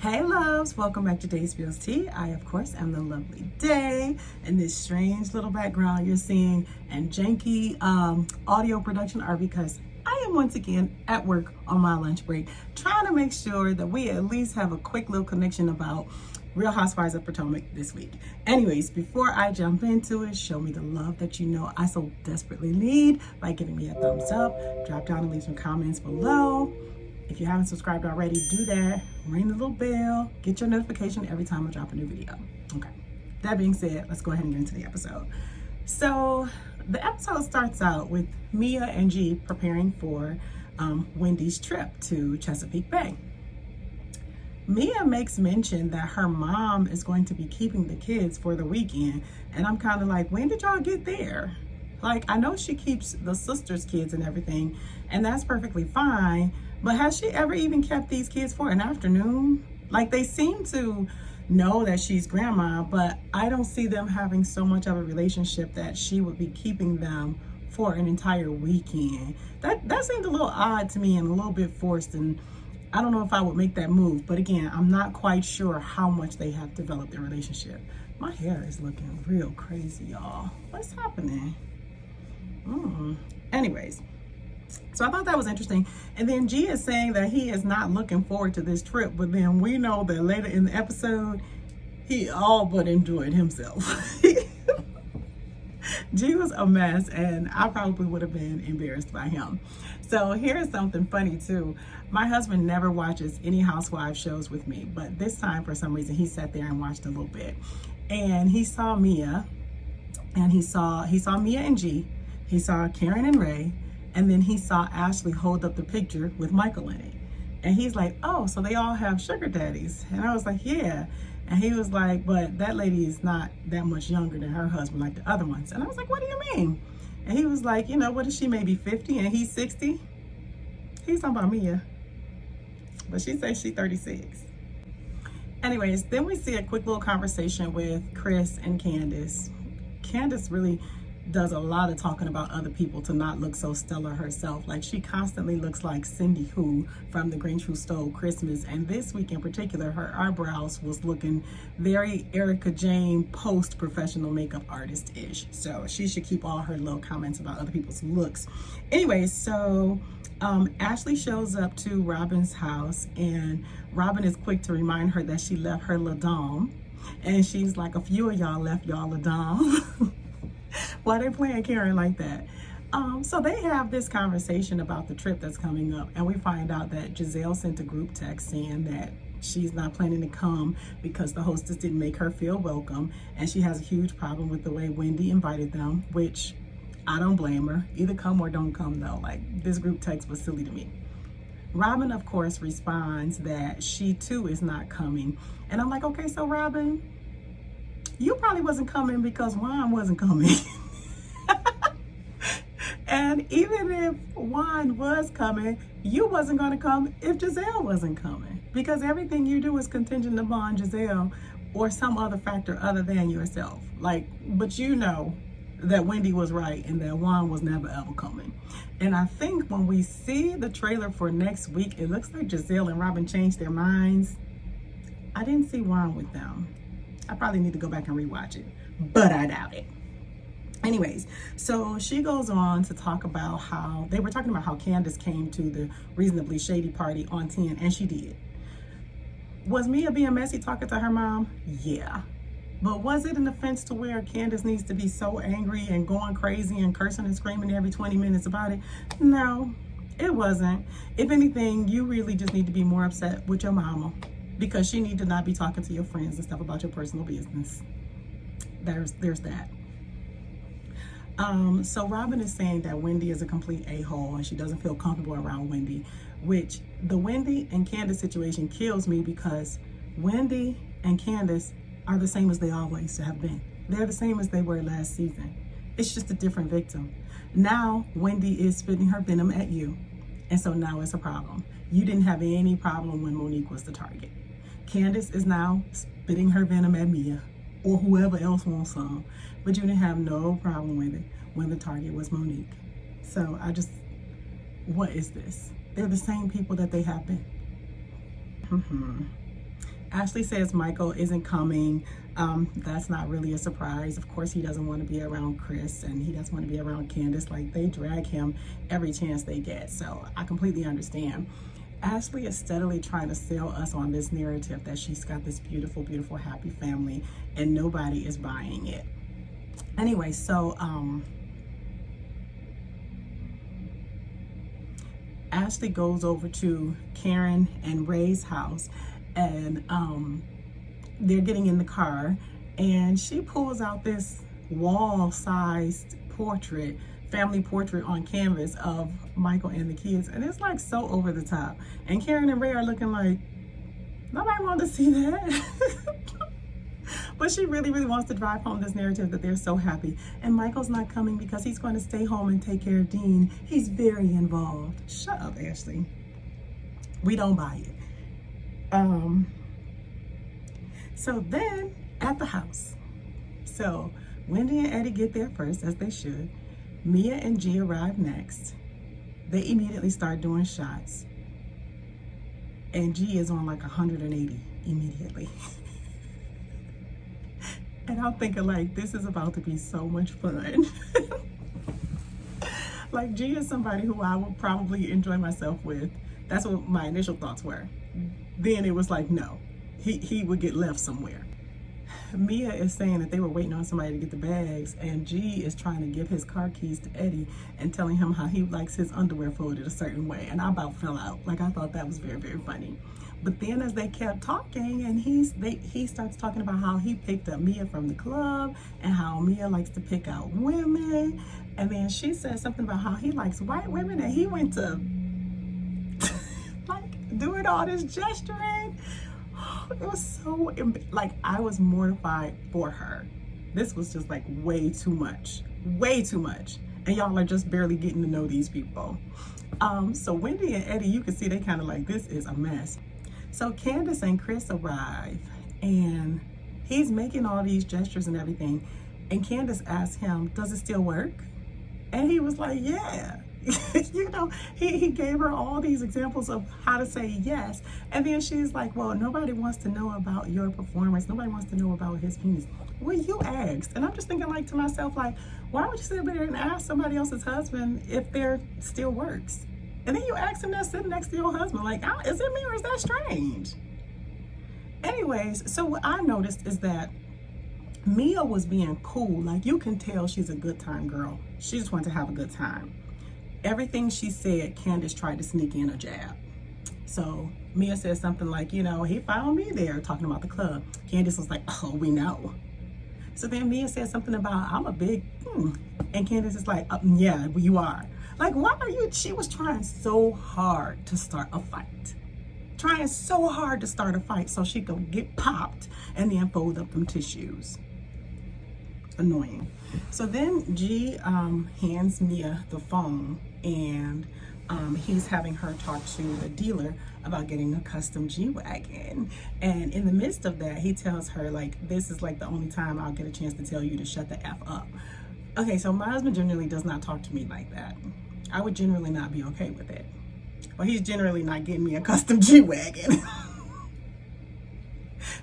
Hey loves, welcome back to Day Spills Tea. I of course am the lovely Day, and this strange little background you're seeing and janky audio production are because I am once again at work on my lunch break trying to make sure that we at least have a quick little connection about Real Housewives of Potomac this week. Anyways, before I jump into it, show me the love that you know I so desperately need by giving me a thumbs up, drop down and leave some comments below. If you haven't subscribed already, do that. Ring the little bell. Get your notification every time I drop a new video. Okay. That being said, let's go ahead and get into the episode. So the episode starts out with Mia and G preparing for Wendy's trip to Chesapeake Bay. Mia makes mention that her mom is going to be keeping the kids for the weekend. And I'm kind of like, when did y'all get there? Like, I know she keeps the sister's kids and everything, and that's perfectly fine. But has she ever even kept these kids for an afternoon? Like, they seem to know that she's grandma, but I don't see them having so much of a relationship that she would be keeping them for an entire weekend. That seemed a little odd to me and a little bit forced, and I don't know if I would make that move. But again, I'm not quite sure how much they have developed their relationship. My hair is looking real crazy, y'all. What's happening? Anyways. So I thought that was interesting. And then G is saying that he is not looking forward to this trip, but then we know that later in the episode, he all but enjoyed himself. G was a mess, and I probably would have been embarrassed by him. So here's something funny too. My husband never watches any housewives shows with me, but this time for some reason he sat there and watched a little bit. And he saw Mia, and he saw Mia and G, he saw Karen and Ray, and then he saw Ashley hold up the picture with Michael in it. And he's like, oh, so they all have sugar daddies. And I was like, yeah. And he was like, but that lady is not that much younger than her husband like the other ones. And I was like, what do you mean? And he was like, you know, what is she, maybe 50 and he's 60? He's talking about Mia. But she says she's 36. Anyways, then we see a quick little conversation with Chris and Candace. Candace really does a lot of talking about other people to not look so stellar herself. Like, she constantly looks like Cindy Who from The Grinch Who Stole Christmas. And this week in particular, her eyebrows was looking very Erica Jane post-professional makeup artist-ish. So she should keep all her little comments about other people's looks. Anyway, so Ashley shows up to Robin's house, and Robin is quick to remind her that she left her ladom. And she's like, a few of y'all left y'all ladom. Why they playing Karen like that? So they have this conversation about the trip that's coming up, and we find out that Giselle sent a group text saying that she's not planning to come because the hostess didn't make her feel welcome, and she has a huge problem with the way Wendy invited them, which I don't blame her. Either come or don't come though. Like, this group text was silly to me. Robin, of course, responds that she too is not coming. And I'm like, okay, so Robin, you probably wasn't coming because Juan wasn't coming. And even if Juan was coming, you wasn't going to come if Giselle wasn't coming. Because everything you do is contingent upon Giselle or some other factor other than yourself. Like, but you know that Wendy was right and that Juan was never ever coming. And I think when we see the trailer for next week, it looks like Giselle and Robin changed their minds. I didn't see Juan with them. I probably need to go back and rewatch it, but I doubt it. Anyways, so she goes on to talk about how they were talking about how Candace came to the Reasonably Shady party on 10, and she did. Was Mia being messy talking to her mom? Yeah. But was it an offense to where Candace needs to be so angry and going crazy and cursing and screaming every 20 minutes about it? No, it wasn't. If anything, you really just need to be more upset with your mama, because she need to not be talking to your friends and stuff about your personal business. There's that. So Robin is saying that Wendy is a complete a-hole and she doesn't feel comfortable around Wendy, which the Wendy and Candace situation kills me, because Wendy and Candace are the same as they always have been. They're the same as they were last season. It's just a different victim. Now Wendy is spitting her venom at you, and so now it's a problem. You didn't have any problem when Monique was the target. Candace is now spitting her venom at Mia or whoever else wants some, but you didn't have no problem with it when the target was Monique. So what is this? They're the same people that they have been. Ashley says Michael isn't coming. That's not really a surprise. Of course, he doesn't want to be around Chris, and he doesn't want to be around Candace. Like, they drag him every chance they get. So I completely understand. Ashley is steadily trying to sell us on this narrative that she's got this beautiful, beautiful, happy family, and nobody is buying it. Anyway, so Ashley goes over to Karen and Ray's house, and they're getting in the car, and she pulls out this wall-sized portrait, family portrait on canvas of Michael and the kids, and it's like so over the top. And Karen and Ray are looking like, nobody wanted to see that. But she really, really wants to drive home this narrative that they're so happy. And Michael's not coming because he's going to stay home and take care of Dean. He's very involved. Shut up, Ashley. We don't buy it. So then at the house, so Wendy and Eddie get there first, as they should. Mia and G arrive next. They immediately start doing shots. And G is on like 180 immediately. And I'm thinking, like, this is about to be so much fun. Like, G is somebody who I would probably enjoy myself with. That's what my initial thoughts were. Then it was like, no, he would get left somewhere. Mia is saying that they were waiting on somebody to get the bags, and G is trying to give his car keys to Eddie and telling him how he likes his underwear folded a certain way. And I about fell out. Like, I thought that was very, very funny. But then as they kept talking, and he starts talking about how he picked up Mia from the club and how Mia likes to pick out women. And then she said something about how he likes white women, and he went to like doing all this gesturing. It was so, like, I was mortified for her. This was just like way too much. And y'all are just barely getting to know these people. So Wendy and Eddie, you can see they kind of like, this is a mess. So Candace and Chris arrive, and he's making all these gestures and everything. And Candace asked him, does it still work? And he was like, yeah. You know, he gave her all these examples of how to say yes. And then she's like, well, nobody wants to know about your performance. Nobody wants to know about his penis. Well, you asked. And I'm just thinking, like, to myself, like, why would you sit there and ask somebody else's husband if there still works? And then you ask him that sitting next to your husband, like, is it me or is that strange? Anyways, so what I noticed is that Mia was being cool. Like, you can tell she's a good time girl. She just wanted to have a good time. Everything she said, Candace tried to sneak in a jab. So Mia said something like, you know, he found me there talking about the club. Candace was like, oh, we know. So then Mia said something about, I'm a big, and Candace is like, yeah, you are. Like, why are you, she was trying so hard to start a fight. Trying so hard to start a fight so she could get popped and then fold up them tissues. Annoying. So then G hands Mia the phone, and he's having her talk to the dealer about getting a custom G-Wagon. And in the midst of that, he tells her, like, this is like the only time I'll get a chance to tell you to shut the F up. Okay, so my husband generally does not talk to me like that. I would generally not be okay with it. Well, he's generally not getting me a custom G-Wagon.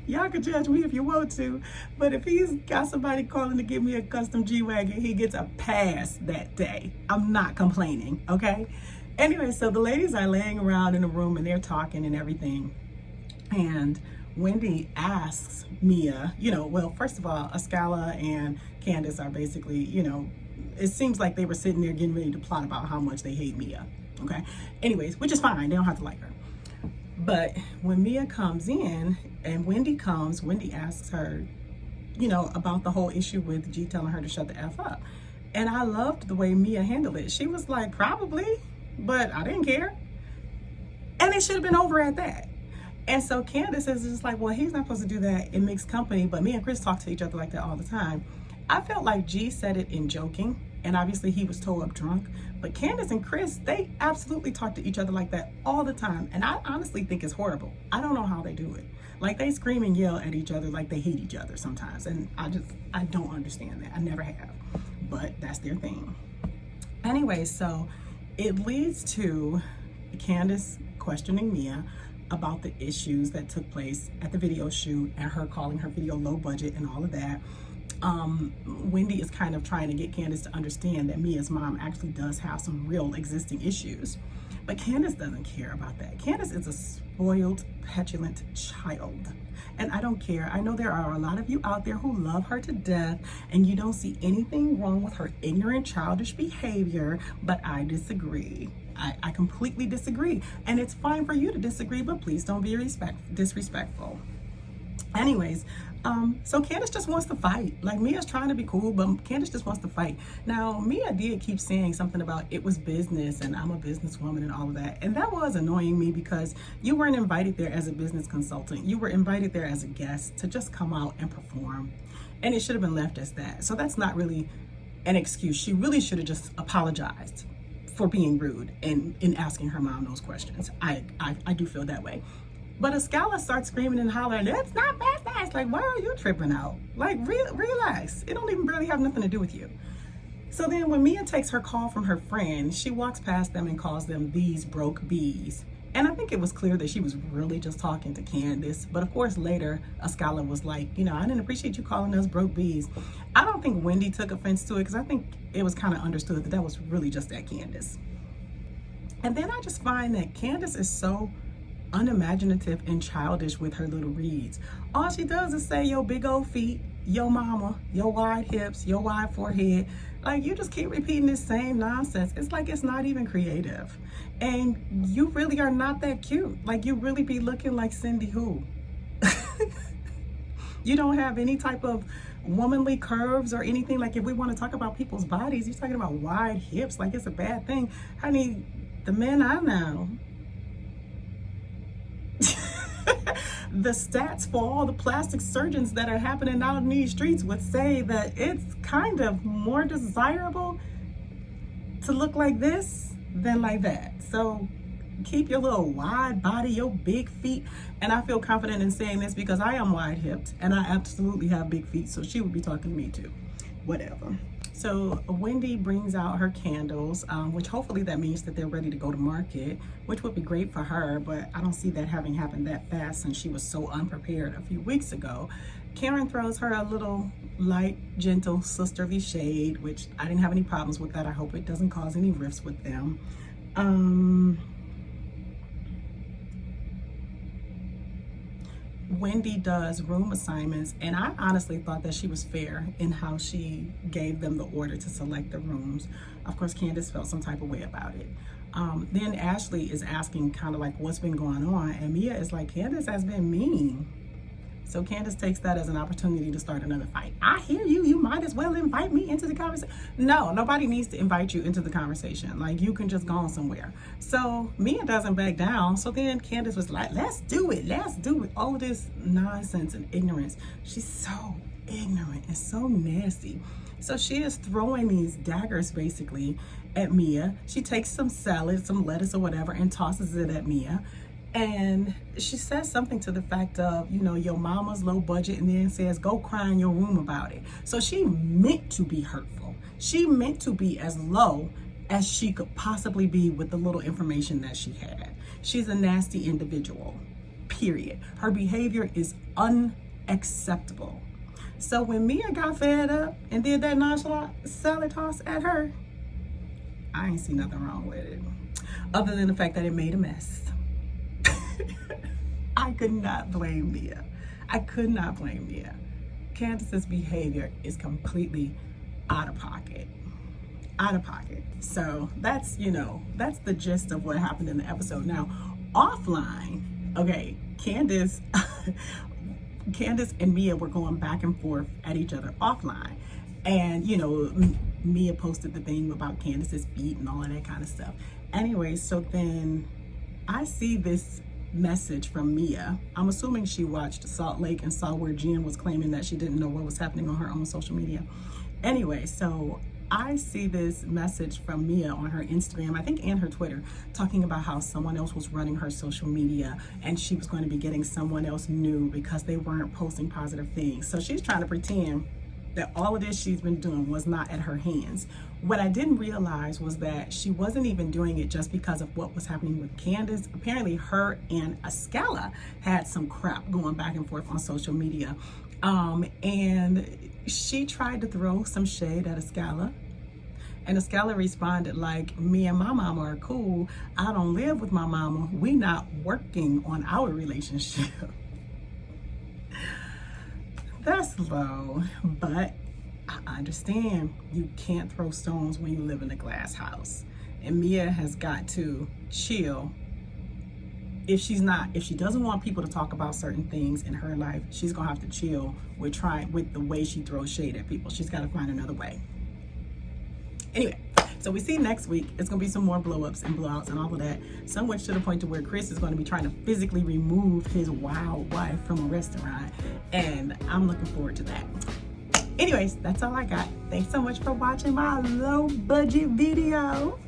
Y'all can judge me if you want to, but if he's got somebody calling to give me a custom G-Wagon, he gets a pass that day. I'm not complaining, okay? Anyway, so the ladies are laying around in the room and they're talking and everything. And Wendy asks Mia, you know, well, first of all, Ascala and Candace are basically, you know, it seems like they were sitting there getting ready to plot about how much they hate Mia, okay? Anyways, which is fine, they don't have to like her. But when Mia comes in and Wendy comes, Wendy asks her, you know, about the whole issue with G telling her to shut the F up. And I loved the way Mia handled it. She was like, probably, but I didn't care. And it should have been over at that. And so Candace is just like, well, he's not supposed to do that in mixed company, but me and Chris talk to each other like that all the time. I felt like G said it in joking, and obviously he was toe up drunk. But Candace and Chris, they absolutely talk to each other like that all the time. And I honestly think it's horrible. I don't know how they do it. Like, they scream and yell at each other like they hate each other sometimes. And I don't understand that. I never have. But that's their thing. Anyway, so it leads to Candace questioning Mia about the issues that took place at the video shoot and her calling her video low budget and all of that. Wendy is kind of trying to get Candace to understand that Mia's mom actually does have some real existing issues. But Candace doesn't care about that. Candace is a spoiled, petulant child. And I don't care. I know there are a lot of you out there who love her to death and you don't see anything wrong with her ignorant, childish behavior, but I disagree. I completely disagree. And it's fine for you to disagree, but please don't be disrespectful. Anyways, so Candace just wants to fight. Like, Mia's trying to be cool, but Candace just wants to fight. Now, Mia did keep saying something about it was business and I'm a businesswoman and all of that. And that was annoying me because you weren't invited there as a business consultant. You were invited there as a guest to just come out and perform. And it should have been left as that. So that's not really an excuse. She really should have just apologized for being rude and in asking her mom those questions. I do feel that way. But Escala starts screaming and hollering, "It's not fast." Like, why are you tripping out? Like, relax. It don't even really have nothing to do with you. So then when Mia takes her call from her friend, she walks past them and calls them these broke bees. And I think it was clear that she was really just talking to Candace. But of course, later, Escala was like, I didn't appreciate you calling us broke bees. I don't think Wendy took offense to it because I think it was kind of understood that that was really just at Candace. And then I just find that Candace is so unimaginative and childish with her little reads. All she does is say, "Yo big old feet, yo mama, yo wide hips, yo wide forehead." Like, you just keep repeating this same nonsense. It's like it's not even creative. And you really are not that cute. Like, you really be looking like Cindy who? You don't have any type of womanly curves or anything. Like, if we want to talk about people's bodies, you're talking about wide hips like it's a bad thing. Honey, the men I know, the stats for all the plastic surgeons that are happening out in these streets would say that it's kind of more desirable to look like this than like that. So keep your little wide body, your big feet. And I feel confident in saying this because I am wide hipped and I absolutely have big feet. So she would be talking to me too. Whatever. So Wendy brings out her candles, which hopefully that means that they're ready to go to market, which would be great for her, but I don't see that having happened that fast since she was so unprepared a few weeks ago. Karen throws her a little light, gentle, sisterly shade, which I didn't have any problems with that. I hope it doesn't cause any rifts with them. Wendy does room assignments, and I honestly thought that she was fair in how she gave them the order to select the rooms. Of course, Candace felt some type of way about it. Then Ashley is asking kind of like what's been going on, and Mia is like, Candace has been mean. So Candace takes that as an opportunity to start another fight. I hear you. You might as well invite me into the conversation. No, nobody needs to invite you into the conversation. Like, you can just go on somewhere. So Mia doesn't back down. So then Candace was like, let's do it. Let's do it. All this nonsense and ignorance. She's so ignorant and so nasty. So she is throwing these daggers basically at Mia. She takes some salad, some lettuce or whatever, and tosses it at Mia. And she says something to the fact of, your mama's low budget, and then says, go cry in your room about it. So she meant to be hurtful. She meant to be as low as she could possibly be with the little information that she had. She's a nasty individual, period. Her behavior is unacceptable. So when Mia got fed up and did that nonchalant salad toss at her, I ain't see nothing wrong with it, other than the fact that it made a mess. I could not blame Mia. I could not blame Mia. Candace's behavior is completely out of pocket. Out of pocket. So that's the gist of what happened in the episode. Now, offline, okay, Candace and Mia were going back and forth at each other offline. And, Mia posted the thing about Candace's feet and all of that kind of stuff. Anyway, so then I see this message from Mia. I'm assuming she watched Salt Lake and saw where Jen was claiming that she didn't know what was happening on her own social media. Anyway, so I see this message from Mia on her Instagram, I think, and her Twitter, talking about how someone else was running her social media and she was going to be getting someone else new because they weren't posting positive things. So she's trying to pretend that all of this she's been doing was not at her hands. What I didn't realize was that she wasn't even doing it just because of what was happening with Candace. Apparently her and Ascala had some crap going back and forth on social media. And she tried to throw some shade at Ascala. And Ascala responded like, me and my mama are cool. I don't live with my mama. We not working on our relationship. That's low, but I understand you can't throw stones when you live in a glass house. And Mia has got to chill. If she doesn't want people to talk about certain things in her life, she's gonna have to chill with the way she throws shade at people. She's gotta find another way. Anyway, so we see next week, it's gonna be some more blow-ups and blowouts and all of that. So much to the point to where Chris is gonna be trying to physically remove his wild wife from a restaurant. And I'm looking forward to that. Anyways, that's all I got. Thanks so much for watching my low budget video.